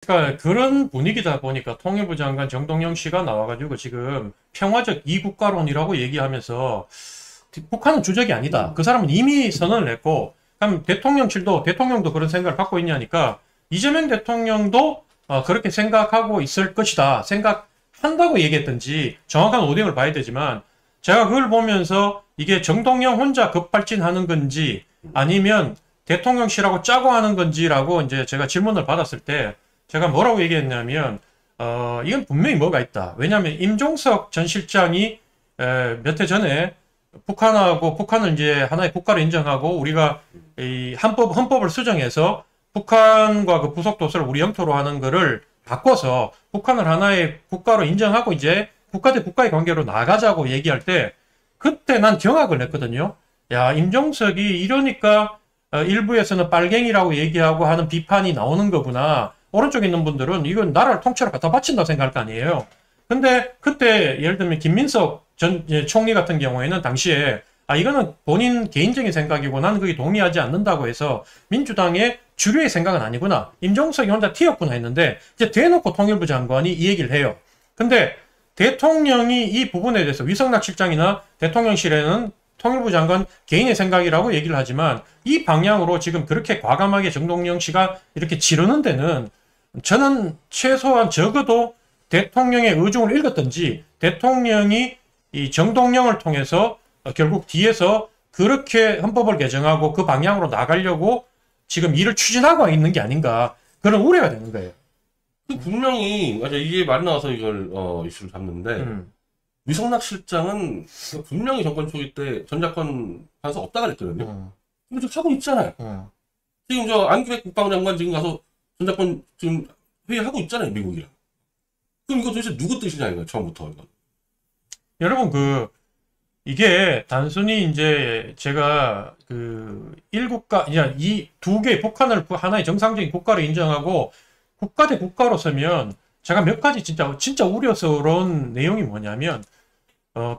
그러니까 그런 분위기다 보니까 통일부 장관 정동영 씨가 나와가지고 지금 평화적 이국가론이라고 얘기하면서 북한은 주적이 아니다. 그 사람은 이미 선언을 했고, 그럼 대통령도 그런 생각을 갖고 있냐니까 이재명 대통령도 그렇게 생각하고 있을 것이다. 생각한다고 얘기했던지 정확한 오딩을 봐야 되지만 제가 그걸 보면서 이게 정동영 혼자 급발진하는 건지 아니면 대통령실하고 짜고 하는 건지라고 이제 제가 질문을 받았을 때 제가 뭐라고 얘기했냐면 이건 분명히 뭐가 있다. 왜냐하면 임종석 전 실장이 몇 해 전에 북한을 이제 하나의 국가로 인정하고 우리가 이 헌법을 수정해서 북한과 그 부속 도서를 우리 영토로 하는 거를 바꿔서 북한을 하나의 국가로 인정하고 이제 국가 대 국가의 관계로 나가자고 얘기할 때 그때 난 경악을 했거든요. 야, 임종석이 이러니까 일부에서는 빨갱이라고 얘기하고 하는 비판이 나오는 거구나. 오른쪽에 있는 분들은 이건 나라를 통째로 갖다 바친다고 생각할 거 아니에요. 근데 그때 예를 들면 김민석 전 총리 같은 경우에는 당시에 이거는 본인 개인적인 생각이고 나는 그게 동의하지 않는다고 해서 민주당의 주류의 생각은 아니구나. 임종석이 혼자 튀었구나 했는데 이제 대놓고 통일부 장관이 이 얘기를 해요. 근데 대통령이 이 부분에 대해서 위성락 실장이나 대통령실에는 통일부 장관 개인의 생각이라고 얘기를 하지만 이 방향으로 지금 그렇게 과감하게 정동영 씨가 이렇게 지르는 데는 저는 최소한 적어도 대통령의 의중을 읽었든지 대통령이 이 정동영을 통해서 결국 뒤에서 그렇게 헌법을 개정하고 그 방향으로 나가려고 지금 일을 추진하고 있는 게 아닌가 그런 우려가 되는 거예요. 분명히 맞아 이게 말이 나와서 이걸 이슈를 잡는데 위성락 실장은 분명히 정권 초기 때 전작권 판사 없다고 그랬거든요. 근데 지금 하고 있잖아요. 지금 저 안규백 국방장관 지금 가서 전작권 지금 회의하고 있잖아요, 미국이랑. 그럼 이거 도대체 누구 뜻이냐 이거 처음부터 이거. 여러분 이게 단순히 이제 제가 그 일국가 이 두 개 북한을 하나의 정상적인 국가로 인정하고 국가 대 국가로 서면 제가 몇 가지 진짜 우려스러운 내용이 뭐냐면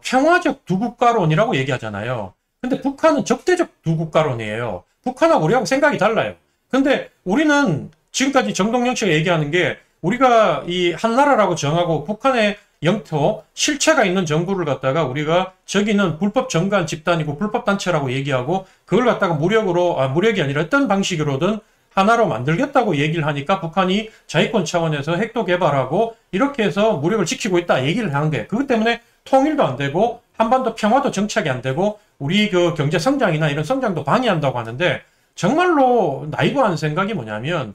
평화적 두 국가론이라고 얘기하잖아요. 근데 북한은 적대적 두 국가론이에요. 북한하고 우리하고 생각이 달라요. 근데 우리는 지금까지 정동영 씨가 얘기하는 게 우리가 이 한나라라고 정하고 북한의 영토 실체가 있는 정부를 갖다가 우리가 저기는 불법 정관 집단이고 불법 단체라고 얘기하고 그걸 갖다가 무력이 아니라 어떤 방식으로든 하나로 만들겠다고 얘기를 하니까 북한이 자위권 차원에서 핵도 개발하고 이렇게 해서 무력을 지키고 있다 얘기를 하는 거예요. 그것 때문에 통일도 안 되고 한반도 평화도 정착이 안 되고 우리 그 경제 성장이나 이런 성장도 방해한다고 하는데 정말로 나이브한 생각이 뭐냐면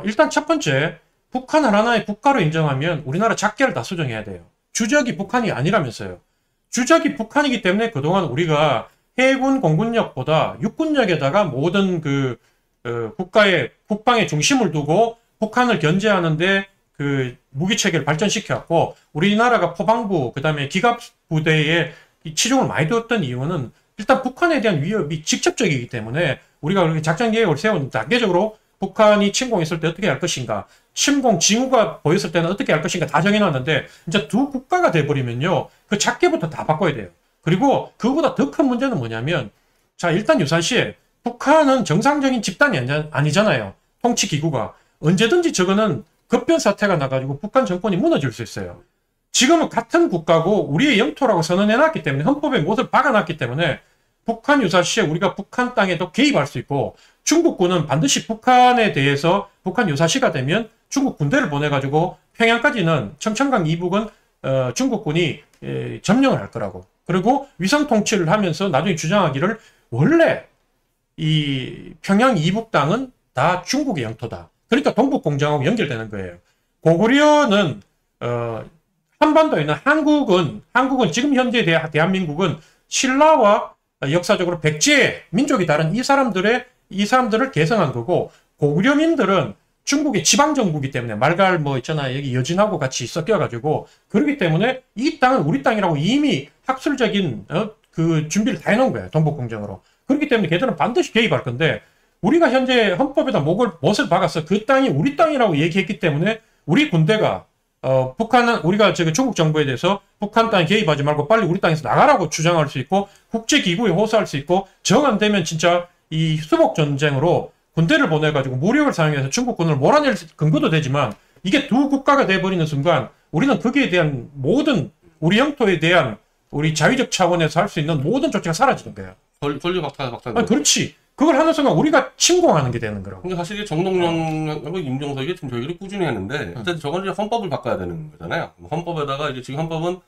일단 첫 번째 북한을 하나의 국가로 인정하면 우리나라 작계를 다 수정해야 돼요. 주적이 북한이 아니라면서요. 주적이 북한이기 때문에 그동안 우리가 해군 공군력보다 육군력에다가 모든 국가의 국방의 중심을 두고 북한을 견제하는데 그 무기 체계를 발전시켜왔고 우리나라가 포방부 그다음에 기갑 부대에 치중을 많이 두었던 이유는 일단 북한에 대한 위협이 직접적이기 때문에 우리가 그렇게 작전 계획을 세운 단계적으로 북한이 침공했을 때 어떻게 할 것인가 침공 징후가 보였을 때는 어떻게 할 것인가 다 정해놨는데 이제 두 국가가 돼버리면요 그 작계부터 다 바꿔야 돼요. 그리고 그거보다 더 큰 문제는 뭐냐면 자 일단 유사시에 북한은 정상적인 집단이 아니잖아요. 통치기구가. 언제든지 저거는 급변 사태가 나가지고 북한 정권이 무너질 수 있어요. 지금은 같은 국가고 우리의 영토라고 선언해놨기 때문에 헌법에 못을 박아놨기 때문에 북한 유사시에 우리가 북한 땅에도 개입할 수 있고 중국군은 반드시 북한에 대해서 북한 유사시가 되면 중국 군대를 보내가지고 평양까지는 청천강 이북은 중국군이 점령을 할 거라고. 그리고 위성 통치를 하면서 나중에 주장하기를 원래 이 평양 이북 땅은 다 중국의 영토다. 그러니까 동북공정하고 연결되는 거예요. 고구려는 한반도에 있는 한국은 지금 현재 대한민국은 신라와 역사적으로 백제 민족이 다른 이 사람들을 개성한 거고 고구려민들은 중국의 지방정부이기 때문에 말갈 있잖아요. 여기 여진하고 같이 섞여가지고 그렇기 때문에 이 땅은 우리 땅이라고 이미 학술적인 그 준비를 다 해놓은 거예요. 동북공정으로. 그렇기 때문에 걔들은 반드시 개입할 건데 우리가 현재 헌법에다 못을 박아서 그 땅이 우리 땅이라고 얘기했기 때문에 우리 군대가 북한은 우리가 중국 정부에 대해서 북한 땅에 개입하지 말고 빨리 우리 땅에서 나가라고 주장할 수 있고 국제기구에 호소할 수 있고 정 안 되면 진짜 이 수복 전쟁으로 군대를 보내가지고 무력을 사용해서 중국군을 몰아낼 근거도 되지만 이게 두 국가가 돼버리는 순간 우리는 거기에 대한 모든 우리 영토에 대한 우리 자위적 차원에서 할 수 있는 모든 조치가 사라지는 거야. 권리 박탈. 아니, 그렇지. 그걸 하는 순간 우리가 침공하는 게 되는 거라고. 근데 사실 정동영하고 임종석이 지금 저희를 꾸준히 했는데 일단 저건 이제 헌법을 바꿔야 되는 거잖아요. 헌법에다가 이제 지금 헌법은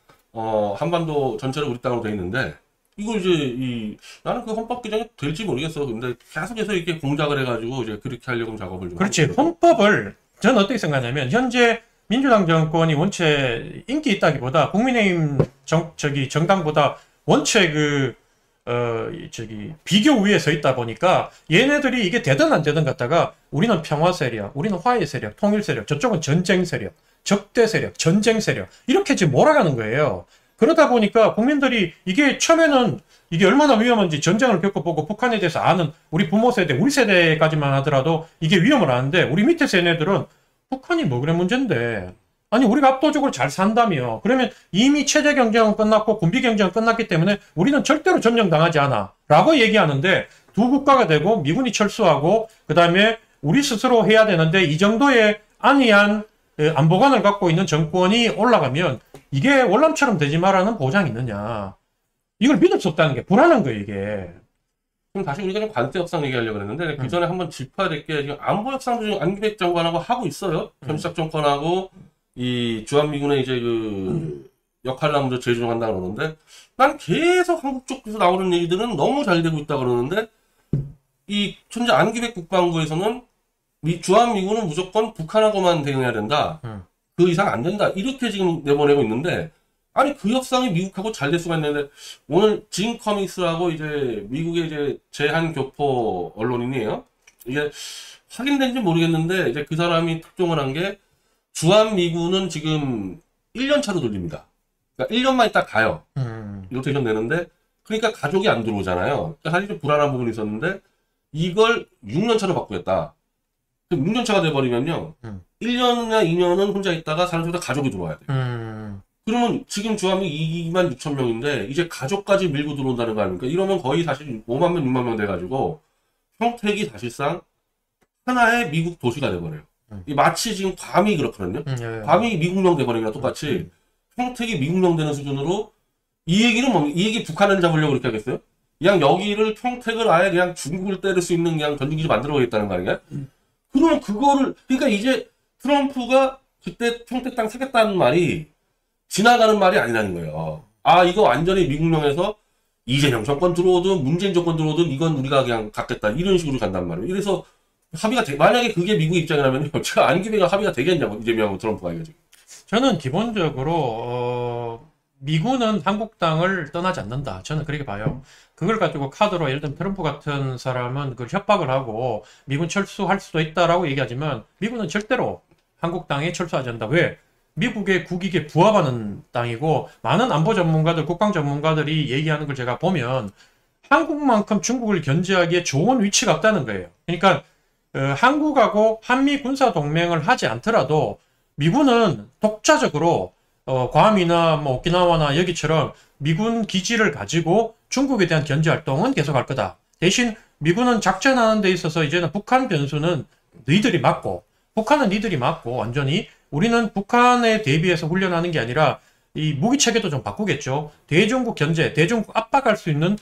한반도 전체를 우리 땅으로 돼 있는데 이거 이제 나는 그 헌법 규정이 될지 모르겠어. 근데 계속해서 이렇게 공작을 해가지고 이제 그렇게 하려고 작업을 좀. 그렇지. 헌법을 저는 어떻게 생각하냐면 현재 민주당 정권이 원체 인기 있다기보다 국민의힘 정당보다 원체 비교 위에 서 있다 보니까 얘네들이 이게 되든 안 되든 갖다가 우리는 평화 세력, 우리는 화해 세력, 통일 세력, 저쪽은 전쟁 세력, 적대 세력, 전쟁 세력 이렇게 지금 몰아가는 거예요. 그러다 보니까 국민들이 이게 처음에는 이게 얼마나 위험한지 전쟁을 겪어보고 북한에 대해서 아는 우리 부모 세대, 우리 세대까지만 하더라도 이게 위험을 아는데 우리 밑에 세대들은 북한이 뭐 그래 문제인데 아니 우리가 압도적으로 잘 산다며 그러면 이미 체제 경쟁은 끝났고 군비 경쟁은 끝났기 때문에 우리는 절대로 점령당하지 않아 라고 얘기하는데 두 국가가 되고 미군이 철수하고 그 다음에 우리 스스로 해야 되는데 이 정도의 안이한 안보관을 갖고 있는 정권이 올라가면 이게 월남처럼 되지 마라는 보장이 있느냐. 이걸 믿을 수 없다는 게 불안한 거예요, 이게. 그럼 다시 우리가 좀 관세 협상 얘기하려고 했는데 그 전에 한번 짚어야 될 게 지금 안보 협상도 지금 안기백 장관하고 하고 있어요. 현수작 정권하고 이 주한미군의 이제 그 역할을 먼저 재조정한다 그러는데 난 계속 한국 쪽에서 나오는 얘기들은 너무 잘 되고 있다 그러는데 이 현재 안기백 국방부에서는 주한미군은 무조건 북한하고만 대응해야 된다. 그 이상 안 된다. 이렇게 지금 내보내고 있는데 아니 그 협상이 미국하고 잘 될 수가 있는데 오늘 진 커밍스라고 이제 미국의 이제 제한 교포 언론인이에요. 이게 확인된지 모르겠는데 이제 그 사람이 특종을 한 게 주한미군은 지금 1년 차로 돌립니다. 그러니까 1년만 있다 가요. 로테이션 되는데 그러니까 가족이 안 들어오잖아요. 그러니까 사실 좀 불안한 부분이 있었는데 이걸 6년 차로 바꾸겠다. 6년 차가 돼버리면요. 1년이나 2년은 혼자 있다가 사람들보다 가족이 들어와야 돼요. 그러면 지금 주한미 2만 6천 명인데 이제 가족까지 밀고 들어온다는 거 아닙니까? 이러면 거의 사실 5만 명, 6만 명 돼가지고 평택이 사실상 하나의 미국 도시가 돼버려요. 마치 지금 괌이 그렇거든요. 괌이 미국령 돼버리니까 똑같이 평택이 미국령 되는 수준으로 이 얘기는 뭐, 이 얘기 북한을 잡으려고 그렇게 하겠어요? 그냥 여기를 평택을 아예 그냥 중국을 때릴 수 있는 그냥 전쟁기지 만들어보겠다는 거 아니냐? 그러면 그거를, 그러니까 이제 트럼프가 그때 평택 땅 사겠다는 말이 지나가는 말이 아니라는 거예요. 아, 이거 완전히 미국령에서 이재명 정권 들어오든 문재인 정권 들어오든 이건 우리가 그냥 갖겠다. 이런 식으로 간단 말이에요. 이래서 합의가 만약에 그게 미국 입장이라면 제가 안기배가 합의가 되겠냐고 이재명하고 트럼프가 이거 지금. 저는 기본적으로 미군은 한국 땅을 떠나지 않는다. 저는 그렇게 봐요. 그걸 가지고 카드로 예를 들면 트럼프 같은 사람은 그걸 협박을 하고 미군 철수할 수도 있다라고 얘기하지만 미군은 절대로 한국 땅에 철수하지 않는다. 왜? 미국의 국익에 부합하는 땅이고 많은 안보 전문가들, 국방 전문가들이 얘기하는 걸 제가 보면 한국만큼 중국을 견제하기에 좋은 위치가 없다는 거예요. 그러니까 한국하고 한미 군사 동맹을 하지 않더라도 미군은 독자적으로 괌이나 뭐 오키나와나 여기처럼 미군 기지를 가지고 중국에 대한 견제 활동은 계속할 거다. 대신 미군은 작전하는 데 있어서 이제는 북한 변수는 너희들이 막고 북한은 니들이 막고 완전히 우리는 북한에 대비해서 훈련하는 게 아니라 이 무기 체계도 좀 바꾸겠죠. 대중국 견제, 대중국 압박할 수 있는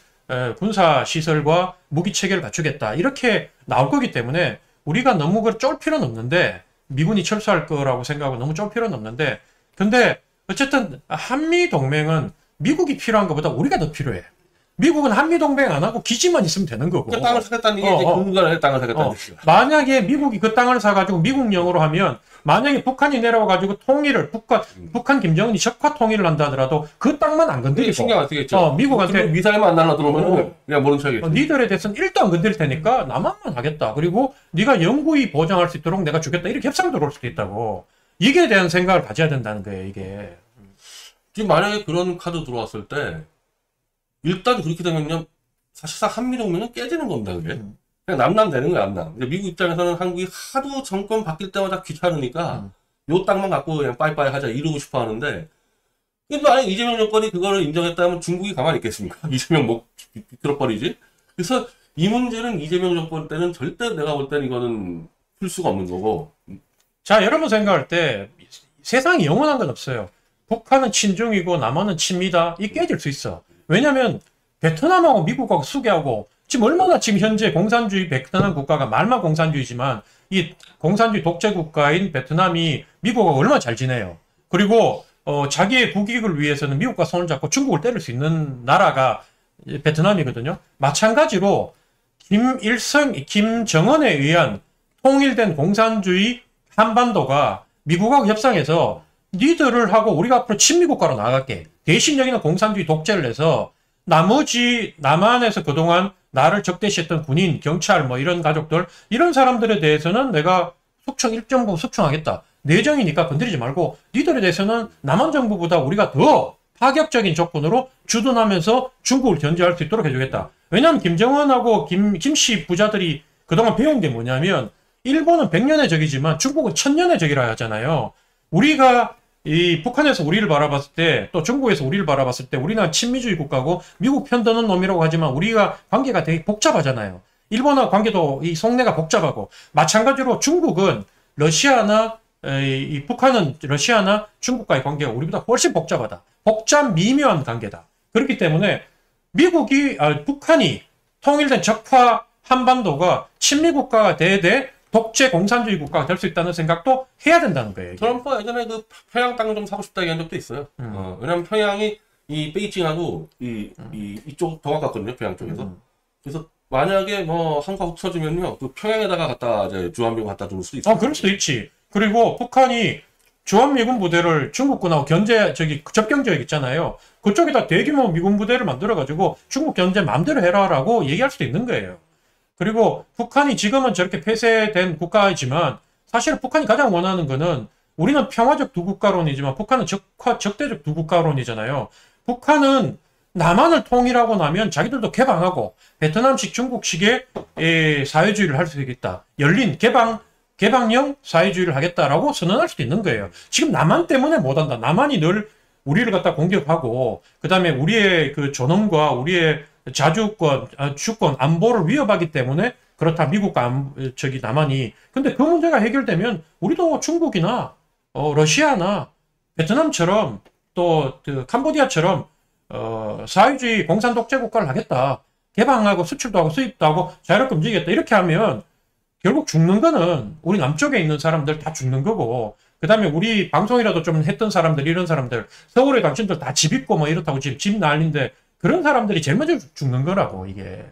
군사 시설과 무기 체계를 갖추겠다. 이렇게 나올 거기 때문에 우리가 너무 그걸 쫄 필요는 없는데 미군이 철수할 거라고 생각하고 너무 쫄 필요는 없는데 근데 어쨌든 한미 동맹은 미국이 필요한 것보다 우리가 더 필요해. 미국은 한미 동맹 안 하고 기지만 있으면 되는 거고. 그 땅을 사겠다는 게 이제 근거는 땅을 사겠다는 뜻이야. 만약에 미국이 그 땅을 사가지고 미국령으로 하면 만약에 북한이 내려와가지고 통일을 북한 김정은이 적화 통일을 한다 하더라도 그 땅만 안 건드리고 신경 안 쓰겠죠. 미국한테 미사일만 안 날라 들어오면 그냥 모른 척이겠죠. 니들에 대해서는 1도 안 건드릴 테니까 남한만 하겠다. 그리고 네가 영구히 보장할 수 있도록 내가 주겠다. 이렇게 협상 들어올 수도 있다고. 이게 대한 생각을 가져야 된다는 거예요. 이게. 지금 만약에 그런 카드 들어왔을 때 일단 그렇게 되면요 사실상 한미동맹은 깨지는 겁니다. 그게. 그냥 남남 되는 거야, 남남. 미국 입장에서는 한국이 하도 정권 바뀔 때마다 귀찮으니까 요 땅만 갖고 그냥 빠이빠이 하자 이러고 싶어 하는데 근데 만약 이재명 정권이 그거를 인정했다면 중국이 가만히 있겠습니까? 이재명 목 비틀어버리지. 그래서 이 문제는 이재명 정권 때는 절대 내가 볼 때는 이거는 풀 수가 없는 거고. 자, 여러분 생각할 때 세상이 영원한 건 없어요. 북한은 친중이고 남한은 친미다. 이 깨질 수 있어. 왜냐면 베트남하고 미국하고 수계하고 지금 얼마나 지금 현재 공산주의 베트남 국가가 말만 공산주의지만 이 공산주의 독재 국가인 베트남이 미국하고 얼마나 잘 지내요. 그리고 자기의 국익을 위해서는 미국과 손을 잡고 중국을 때릴 수 있는 나라가 베트남이거든요. 마찬가지로 김정은에 의한 통일된 공산주의 한반도가 미국하고 협상해서 니들을 하고 우리가 앞으로 친미국가로 나아갈게. 대신 여기는 공산주의 독재를 해서 나머지 남한에서 그동안 나를 적대시했던 군인, 경찰 뭐 이런 가족들 이런 사람들에 대해서는 내가 일정 부분 숙청하겠다. 내정이니까 건드리지 말고 니들에 대해서는 남한 정부보다 우리가 더 파격적인 조건으로 주둔하면서 중국을 견제할 수 있도록 해주겠다. 왜냐하면 김정은하고 김씨 부자들이 그동안 배운 게 뭐냐면 일본은 100년의 적이지만 중국은 1000년의 적이라 하잖아요. 우리가 이 북한에서 우리를 바라봤을 때 또 중국에서 우리를 바라봤을 때 우리는 친미주의 국가고 미국 편드는 놈이라고 하지만 우리가 관계가 되게 복잡하잖아요. 일본과 관계도 이 속내가 복잡하고 마찬가지로 중국은 러시아나 북한은 러시아나 중국과의 관계가 우리보다 훨씬 복잡하다. 복잡 미묘한 관계다. 그렇기 때문에 북한이 통일된 적화 한반도가 친미국가가 돼야 독재 공산주의 국가가 될 수 있다는 생각도 해야 된다는 거예요. 이게. 트럼프가 예전에 그 평양 땅 좀 사고 싶다 얘기한 적도 있어요. 왜냐면 평양이 이 베이징하고 이쪽 더 가깝거든요. 평양 쪽에서. 그래서 만약에 뭐 한국가 훔쳐주면요, 그 평양에다가 갖다 이제 주한미군 갖다 줄 수도 있어요. 그럴 수도 있지. 그리고 북한이 주한미군 부대를 중국군하고 접경 지역 있잖아요. 그쪽에다 대규모 미군 부대를 만들어가지고 중국 견제 마음대로 해라라고 얘기할 수도 있는 거예요. 그리고 북한이 지금은 저렇게 폐쇄된 국가이지만 사실 북한이 가장 원하는 거는 우리는 평화적 두 국가론이지만 북한은 적대적 두 국가론이잖아요. 북한은 남한을 통일하고 나면 자기들도 개방하고 베트남식 중국식의 사회주의를 할 수 있겠다. 열린 개방형 사회주의를 하겠다라고 선언할 수도 있는 거예요. 지금 남한 때문에 못한다. 남한이 늘 우리를 갖다 공격하고 그다음에 우리의 그 존엄과 우리의 자주권, 주권, 안보를 위협하기 때문에 그렇다. 미국과 남한이. 근데 그 문제가 해결되면 우리도 중국이나 러시아나 베트남처럼 또 그 캄보디아처럼 사회주의 공산 독재 국가를 하겠다. 개방하고 수출도 하고 수입도 하고 자유롭게 움직이겠다. 이렇게 하면 결국 죽는 거는 우리 남쪽에 있는 사람들 다 죽는 거고 그 다음에 우리 방송이라도 좀 했던 사람들 이런 사람들 서울에 당신들 다 집 있고 뭐 이렇다고 집 난리인데 그런 사람들이 제일 먼저 죽는 거라고 이게.